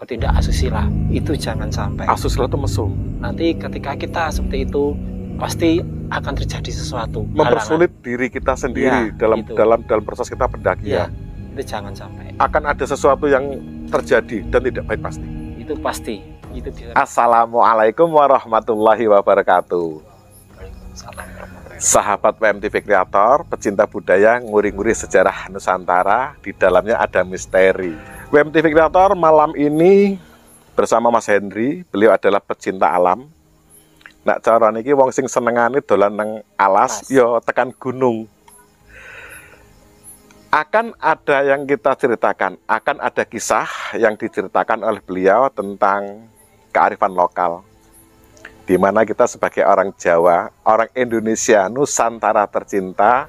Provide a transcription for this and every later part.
bertindak asusila. Itu jangan sampai. Asusila itu mesum. Nanti ketika kita seperti itu pasti akan terjadi sesuatu. Mempersulit diri kita sendiri dalam proses kita pendakian. Itu jangan sampai. Akan ada sesuatu yang terjadi dan tidak baik pasti. Itu pasti. Itu Assalamualaikum warahmatullahi wabarakatuh. Sahabat WMTV Kreator, pecinta budaya, nguri-nguri sejarah Nusantara, di dalamnya ada misteri. WMTV Kreator malam ini bersama Mas Henry, beliau adalah pecinta alam. Nak cara niki wong sing senengane dolan nang alas, yo tekan gunung. Akan ada yang kita ceritakan, akan ada kisah yang diceritakan oleh beliau tentang kearifan lokal. Di mana kita sebagai orang Jawa, orang Indonesia, Nusantara tercinta,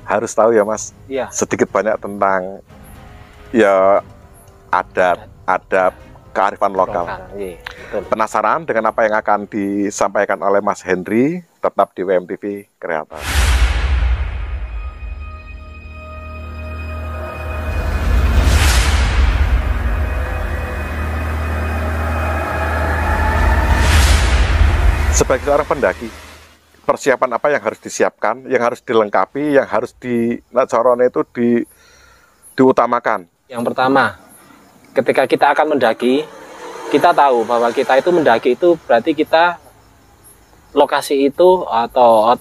harus tahu ya Mas, sedikit banyak tentang ya adat kearifan lokal. Penasaran dengan apa yang akan disampaikan oleh Mas Henry? Tetap di WMTV Kreator. Sebagai seorang pendaki, persiapan apa yang harus disiapkan, yang harus dilengkapi, yang harus diutamakan? Yang pertama, ketika kita akan mendaki, kita tahu bahwa kita itu mendaki itu berarti kita lokasi itu atau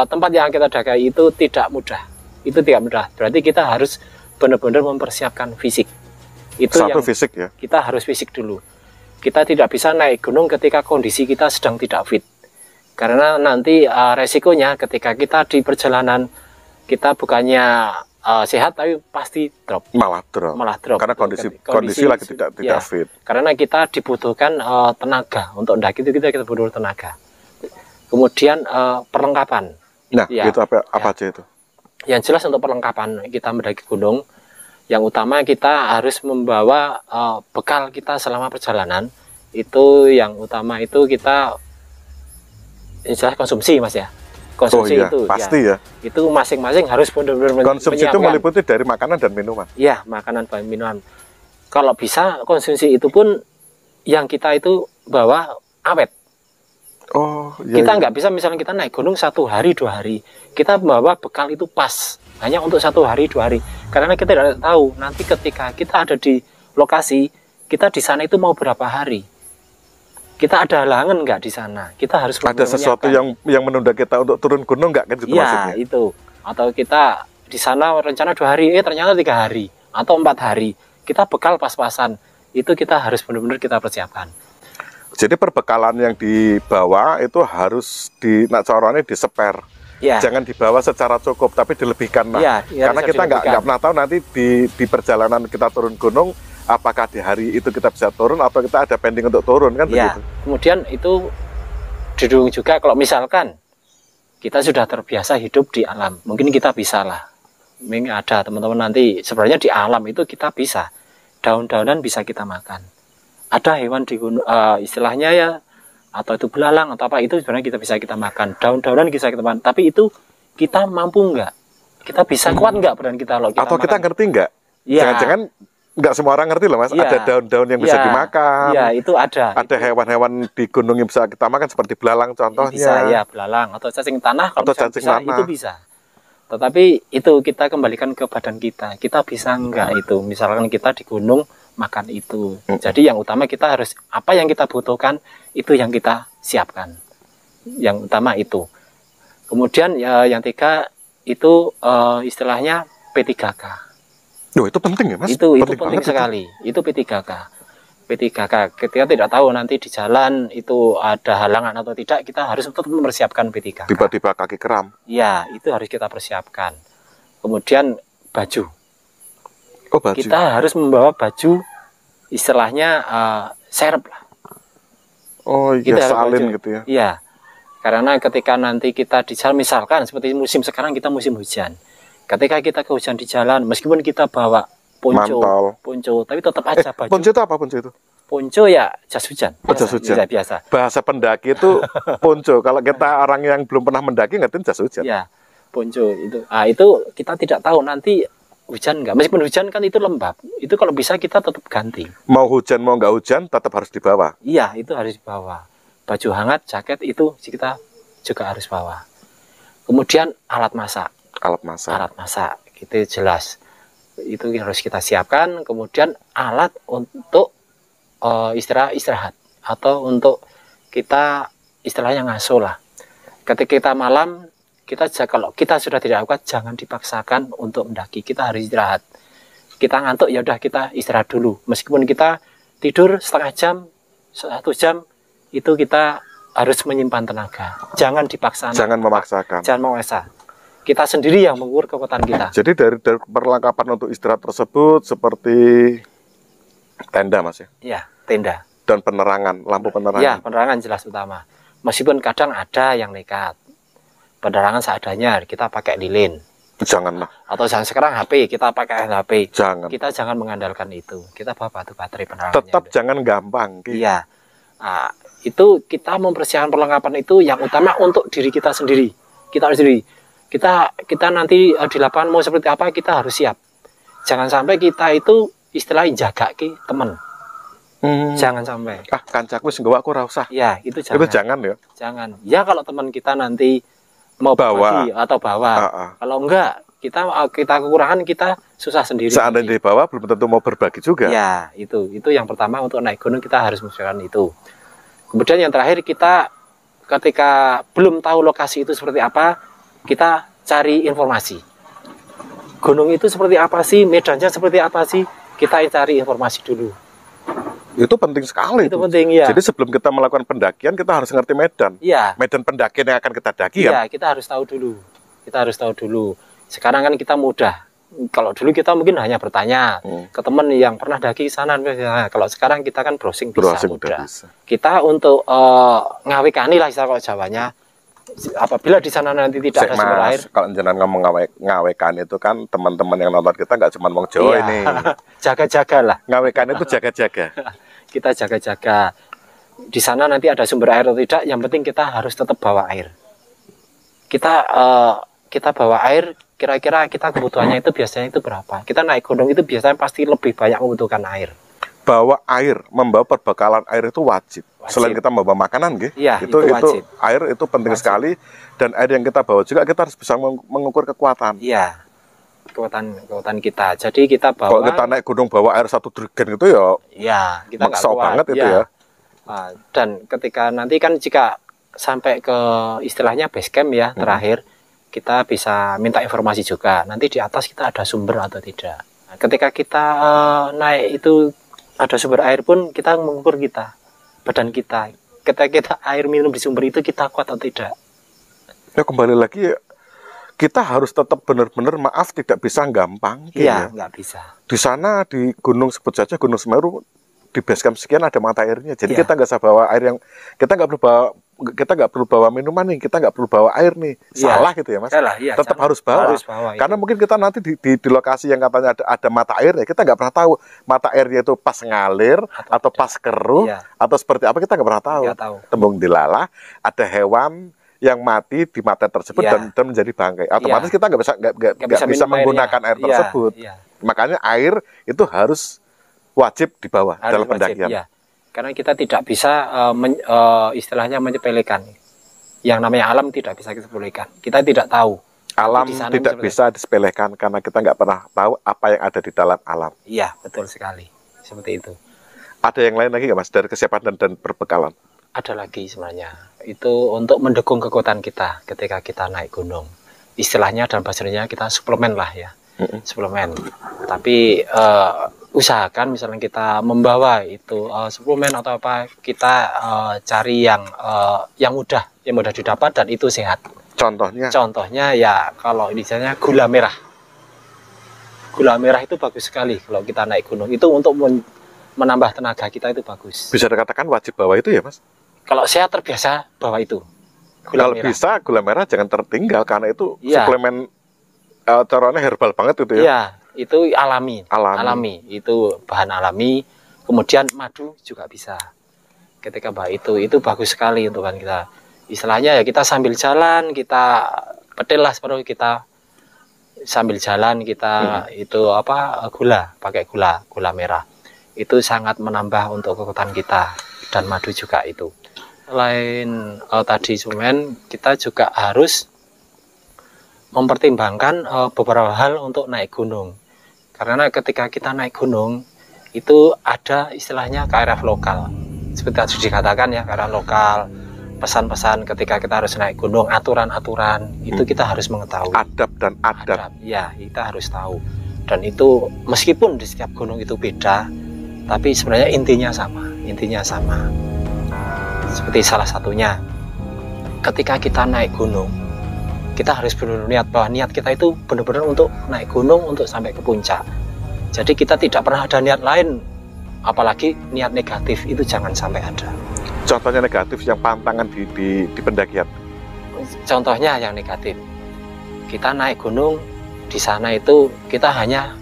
tempat yang kita daki itu tidak mudah. Itu tidak mudah. Berarti kita harus benar-benar mempersiapkan fisik. Itu satu yang fisik ya. Kita harus fisik dulu. Kita tidak bisa naik gunung ketika kondisi kita sedang tidak fit. Karena nanti resikonya ketika kita di perjalanan kita bukannya sehat tapi pasti drop. Malah drop. Karena kondisi lagi tidak fit. Karena kita dibutuhkan tenaga untuk mendaki itu kita butuh tenaga. Kemudian perlengkapan. Nah, itu apa aja itu? Yang jelas untuk perlengkapan kita mendaki gunung, yang utama kita harus membawa bekal kita selama perjalanan. Itu yang utama itu kita jelas konsumsi Mas ya. Konsumsi itu pasti ya. Itu masing-masing harus benar-benar konsumsi itu meliputi dari makanan dan minuman. Iya, makanan dan minuman. Kalau bisa konsumsi itu pun yang kita itu bawa awet. Kita nggak bisa misalnya kita naik gunung 1 hari 2 hari. Kita bawa bekal itu pas. Hanya untuk 1 hari 2 hari, karena kita tidak tahu nanti ketika kita ada di lokasi, kita di sana itu mau berapa hari, kita ada halangan nggak di sana, kita harus ada sesuatu yang menunda kita untuk turun gunung nggak kan gitu maksudnya? Itu atau kita di sana rencana 2 hari, ternyata 3 hari atau 4 hari, kita bekal pas-pasan, itu kita harus benar-benar kita persiapkan. Jadi perbekalan yang dibawa itu harus diseper. Jangan dibawa secara cukup, tapi dilebihkan. Karena kita nggak pernah tahu nanti di perjalanan kita turun gunung, apakah di hari itu kita bisa turun atau kita ada pending untuk turun kan begitu. Kemudian itu didukung juga kalau misalkan kita sudah terbiasa hidup di alam, mungkin kita bisa lah. Mungkin ada teman-teman nanti sebenarnya di alam itu kita bisa daun-daunan bisa kita makan. Ada hewan di gunung, istilahnya ya, atau itu belalang atau apa, itu sebenarnya kita makan, daun-daunan bisa kita makan, tapi itu kita mampu nggak, kita bisa kuat nggak badan kita loh atau kita ngerti nggak? Jangan-jangan nggak semua orang ngerti loh Mas, ada daun-daun yang bisa dimakan, itu ada hewan-hewan di gunung yang bisa kita makan seperti belalang contohnya, bisa belalang atau cacing tanah, kalau itu bisa. Tetapi itu kita kembalikan ke badan kita bisa nggak itu, misalkan kita di gunung makan itu. Jadi yang utama kita harus, apa yang kita butuhkan itu yang kita siapkan. Yang utama itu. Kemudian yang 3 itu istilahnya P3K. Itu penting ya Mas? Itu penting sekali. Itu P3K. P3K. Ketika tidak tahu nanti di jalan itu ada halangan atau tidak, kita harus tetap mempersiapkan P3K. Tiba-tiba kaki kram. Ya, itu harus kita persiapkan. Kemudian baju. Baju. Kita harus membawa baju istilahnya serep lah. Salin gitu ya. Iya. Karena ketika nanti kita di jalan, misalkan seperti musim sekarang kita musim hujan. Ketika kita ke hujan di jalan, meskipun kita bawa ponco, tapi tetap aja baju. Ponco itu apa ponco itu? Ponco ya jas hujan. Jas hujan. Biasa. Bahasa pendaki itu ponco. Kalau kita orang yang belum pernah mendaki ngertiin jas hujan. Ya, ponco itu. Itu kita tidak tahu nanti hujan enggak. Meskipun hujan kan itu lembab. Itu kalau bisa kita tetap ganti. Mau hujan mau nggak hujan tetap harus dibawa. Iya, itu harus dibawa. Baju hangat, jaket itu kita juga harus bawa. Kemudian alat masak. Alat masak. Alat masak itu jelas. Itu harus kita siapkan. Kemudian alat untuk istirahat atau untuk kita istilahnya ngasuh lah. Ketika kita malam, kalau kita sudah tidak kuat, jangan dipaksakan untuk mendaki. Kita harus istirahat. Kita ngantuk, ya udah kita istirahat dulu. Meskipun kita tidur setengah jam, 1 jam, itu kita harus menyimpan tenaga. Jangan dipaksakan. Jangan memaksakan. Jangan memaksa. Kita sendiri yang mengukur kekuatan kita. Jadi dari perlengkapan untuk istirahat tersebut seperti tenda, Mas ya? Iya, tenda. Dan penerangan, lampu penerangan. Iya, penerangan jelas utama. Meskipun kadang ada yang nekat. Penerangan seadanya, kita pakai lilin. Janganlah. Atau sekarang HP, kita pakai HP. Jangan. Kita jangan mengandalkan itu. Kita bawa batu baterai penerangannya. Tetap jangan gampang. Iya. Nah, itu kita mempersiapkan perlengkapan itu yang utama untuk diri kita sendiri. Kita harus sendiri. Kita nanti di lapangan mau seperti apa, kita harus siap. Jangan sampai kita itu istilahnya jaga ke teman. Jangan sampai. Kancaku sing gawa aku ora usah. Ya, itu jangan. Itu jangan ya. Jangan. Ya kalau teman kita nanti mau bawa atau bawa. Kalau enggak, kita kekurangan, kita susah sendiri. Seandainya dibawa belum tentu mau berbagi juga. Ya, itu yang pertama untuk naik gunung kita harus mempersiapkan itu. Kemudian yang terakhir, kita ketika belum tahu lokasi itu seperti apa, kita cari informasi. Gunung itu seperti apa sih, medannya seperti apa sih, kita cari informasi dulu. Itu penting sekali. Itu penting, ya. Jadi sebelum kita melakukan pendakian, kita harus ngerti medan. Ya. Medan pendakian yang akan kita daki kan? Kita harus tahu dulu. Kita harus tahu dulu. Sekarang kan kita mudah. Kalau dulu kita mungkin hanya bertanya ke teman yang pernah daki sana. Kalau sekarang kita kan browsing bisa mudah. Bisa. Kita untuk ngawekani lah istilah kalau Jawanya. Apabila di sana nanti tidak ada sumber air. Kalau jenengan ngomong ngawekan itu kan teman-teman yang nonton kita nggak cuma wong Jawa ini. Jaga-jaga lah. Ngawekan itu jaga-jaga. Kita jaga-jaga. Di sana nanti ada sumber air atau tidak, yang penting kita harus tetap bawa air. Kita bawa air, kira-kira kita kebutuhannya itu biasanya itu berapa? Kita naik gunung itu biasanya pasti lebih banyak membutuhkan air. Bawa air, membawa perbekalan air itu wajib. Selain kita membawa makanan, ya, itu air itu penting sekali, dan air yang kita bawa juga kita harus bisa mengukur kekuatan. Iya, kekuatan kita. Jadi kita bawa. Kalau kita naik gunung bawa air 1 jerigen itu ya kita nggak kuat banget itu ya. Dan ketika nanti kan jika sampai ke istilahnya base camp ya terakhir, kita bisa minta informasi juga. Nanti di atas kita ada sumber atau tidak. Nah, ketika kita naik itu ada sumber air pun kita mengukur badan kita. Ketika kita air minum di sumber itu kita kuat atau tidak. Ya kembali lagi kita harus tetap benar-benar tidak bisa gampang. Iya, nggak bisa. Di sana di gunung sebut saja Gunung Semeru di base camp sekian ada mata airnya. Jadi kita nggak usah bawa air yang kita nggak perlu bawa minuman nih, kita nggak perlu bawa air nih. Salah gitu ya Mas. Salah, tetap harus bawa karena mungkin kita nanti di lokasi yang katanya ada mata air ya, kita nggak pernah tahu mata airnya itu pas ngalir atau pas keruh atau seperti apa, kita nggak pernah tahu. Tembung dilalah ada hewan yang mati di mata tersebut dan menjadi bangkai, otomatis kita nggak bisa menggunakan air tersebut. Makanya air itu harus wajib dibawa dalam pendakian. Ya. Karena kita tidak bisa istilahnya menyepelekan. Yang namanya alam tidak bisa disepelekan. Kita tidak tahu. Alam tidak bisa disepelekan karena kita nggak pernah tahu apa yang ada di dalam alam. Iya, betul sekali. Seperti itu. Ada yang lain lagi nggak Mas dari kesiapan dan perbekalan? Ada lagi sebenarnya. Itu untuk mendukung kekuatan kita ketika kita naik gunung. Istilahnya dalam bahasanya kita suplemen lah ya. Suplemen. Tapi usahakan misalnya kita membawa itu suplemen atau apa, kita cari yang mudah didapat dan itu sehat. Contohnya ya kalau misalnya gula merah. Gula merah itu bagus sekali kalau kita naik gunung. Itu untuk menambah tenaga kita itu bagus. Bisa dikatakan wajib bawa itu ya Mas? Kalau saya terbiasa bawa itu. Kalau bisa gula merah jangan tertinggal karena itu suplemen caranya herbal banget itu ya. Iya, itu alami. Itu bahan alami. Kemudian madu juga bisa. Ketika bawa itu bagus sekali untuk kan kita. Istilahnya ya kita sambil jalan, kita petil lah separuh, kita sambil jalan kita itu pakai gula merah. Itu sangat menambah untuk kekuatan kita, dan madu juga itu. Selain tadi suplemen, kita juga harus mempertimbangkan beberapa hal untuk naik gunung. Karena ketika kita naik gunung itu ada istilahnya KRF lokal. Seperti tadi dikatakan ya, KRF lokal, pesan-pesan ketika kita harus naik gunung, aturan-aturan itu kita harus mengetahui. Adab dan adat. Ya, kita harus tahu. Dan itu meskipun di setiap gunung itu beda, tapi sebenarnya intinya sama. Seperti salah satunya, ketika kita naik gunung, kita harus benar-benar niat bahwa niat kita itu benar-benar untuk naik gunung, untuk sampai ke puncak. Jadi kita tidak pernah ada niat lain, apalagi niat negatif itu jangan sampai ada. Contohnya negatif yang pantangan di pendakian. Contohnya yang negatif, kita naik gunung, di sana itu kita hanya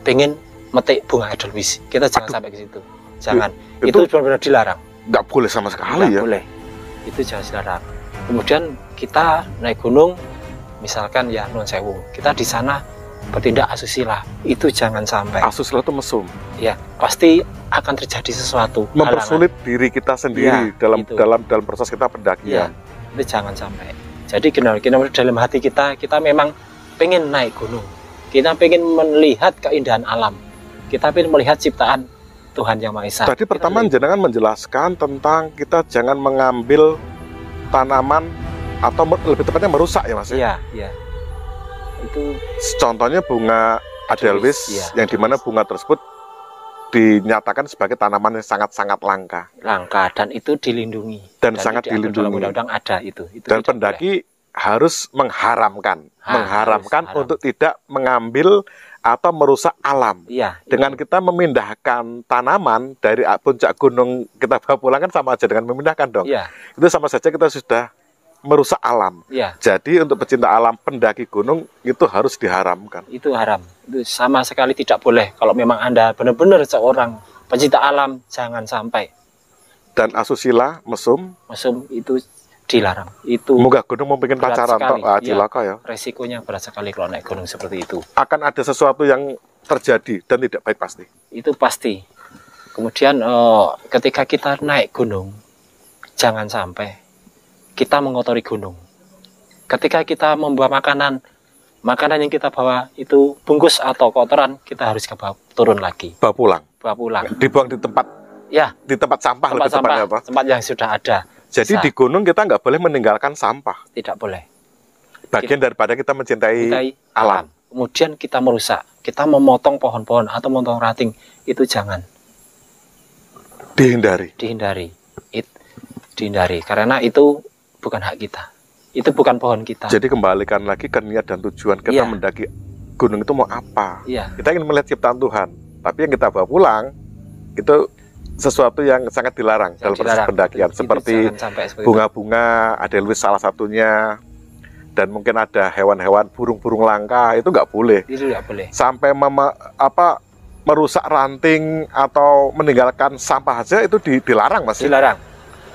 pengen metik bunga edelweiss. Kita jangan sampai ke situ. Jangan. Itu benar-benar dilarang. Nggak boleh sama sekali. Nggak boleh. Itu jangan dilarang. Kemudian kita naik gunung, misalkan ya Nuwun Sewu, kita di sana bertindak asusila, itu jangan sampai. Asusila itu mesum. Ya, pasti akan terjadi sesuatu. Mempersulit diri kita sendiri dalam proses kita pendakian. Ya, itu jangan sampai. Jadi dalam hati kita memang pengen naik gunung. Kita pengen melihat keindahan alam. Kita pengen melihat ciptaan Tuhan Yang Maha Esa. Tadi pertama jenengan menjelaskan tentang kita jangan mengambil tanaman atau lebih tepatnya merusak ya Mas? Iya, iya. Itu contohnya bunga edelweiss yang dimana bunga tersebut dinyatakan sebagai tanaman yang sangat-sangat langka. Langka, dan itu dilindungi. Dan sangat dilindungi. Undang-undang ada itu dan pendaki harus mengharamkan untuk tidak mengambil atau merusak alam. Iya, dengan kita memindahkan tanaman dari puncak gunung kita bawa pulang kan sama aja dengan memindahkan dong. Iya. Itu sama saja kita sudah merusak alam. Iya. Jadi untuk pecinta alam pendaki gunung itu harus diharamkan. Itu haram. Itu sama sekali tidak boleh. Kalau memang Anda benar-benar seorang pecinta alam, jangan sampai. Dan asusila, mesum itu dilarang. Itu munggah gunung mau bikin pacaran toh, cilaka ya. Resikonya berat sekali kalau naik gunung seperti itu. Akan ada sesuatu yang terjadi dan tidak baik pasti. Itu pasti. Kemudian ketika kita naik gunung, jangan sampai kita mengotori gunung. Ketika kita membawa makanan yang kita bawa itu bungkus atau kotoran, kita harus turun lagi. Bawa pulang. Dibuang di tempat. Ya. Di tempat sampah. Tempat yang sudah ada. Jadi di gunung kita nggak boleh meninggalkan sampah. Tidak boleh. Bagian daripada kita mencintai alam. Kemudian kita merusak. Kita memotong pohon-pohon atau memotong ranting, itu jangan. Dihindari. Dihindari. Karena itu bukan hak kita. Itu bukan pohon kita. Jadi kembalikan lagi ke niat dan tujuan kita mendaki gunung itu mau apa. Kita ingin melihat ciptaan Tuhan. Tapi yang kita bawa pulang itu sesuatu yang sangat dilarang dalam proses pendakian. Seperti bunga-bunga, edelweiss salah satunya. Dan mungkin ada hewan-hewan, burung-burung langka, itu nggak boleh. Itu nggak boleh. Sampai merusak ranting atau meninggalkan sampah saja itu dilarang Mas. Dilarang.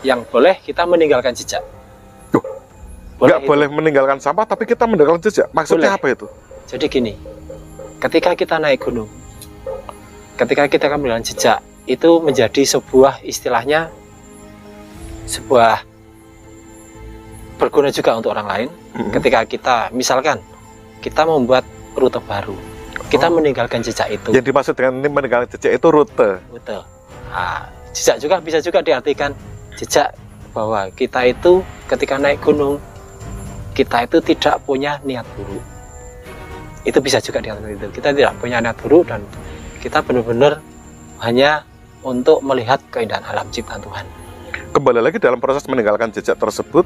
Yang boleh kita meninggalkan jejak. Nggak boleh meninggalkan sampah, tapi kita meninggalkan jejak. Maksudnya apa itu? Jadi gini, ketika kita naik gunung, ketika kita meninggalkan jejak, itu menjadi sebuah istilahnya, sebuah berguna juga untuk orang lain. Ketika kita, misalkan, kita membuat rute baru, kita meninggalkan jejak itu. Yang dimaksud dengan meninggalkan jejak itu rute. Nah, jejak juga bisa juga diartikan jejak bahwa kita itu ketika naik gunung, kita itu tidak punya niat buruk. Itu bisa juga diartikan itu. Kita tidak punya niat buruk dan kita benar-benar hanya untuk melihat keindahan alam ciptaan Tuhan. Kembali lagi dalam proses meninggalkan jejak tersebut,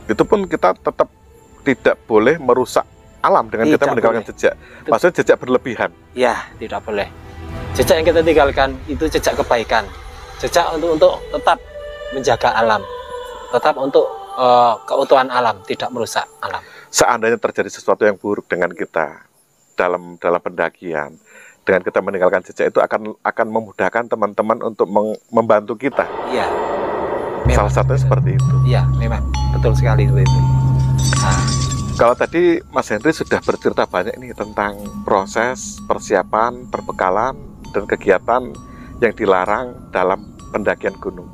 itu pun kita tetap tidak boleh merusak alam dengan kita meninggalkan jejak. Maksudnya jejak berlebihan. Ya, tidak boleh. Jejak yang kita tinggalkan itu jejak kebaikan. Jejak untuk tetap menjaga alam, tetap untuk keutuhan alam, tidak merusak alam. Seandainya terjadi sesuatu yang buruk dengan kita dalam pendakian, dengan kita meninggalkan jejak itu akan memudahkan teman-teman untuk membantu kita. Iya. Salah satunya seperti itu. Iya, memang betul sekali seperti itu. Nah, Kalau tadi Mas Henry sudah bercerita banyak nih tentang proses, persiapan, perbekalan, dan kegiatan yang dilarang dalam pendakian gunung.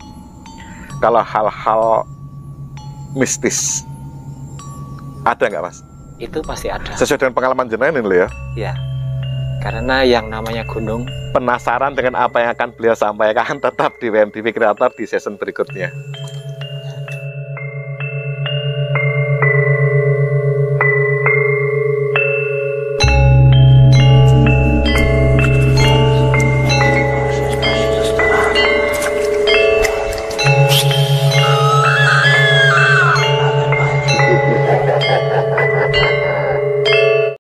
Kalau hal-hal mistis, ada nggak Mas? Itu pasti ada. Sesuai dengan pengalaman jenengan ini loh ya? Ya, karena yang namanya gunung. Penasaran dengan apa yang akan beliau sampaikan, tetap di WMTV Creator di season berikutnya.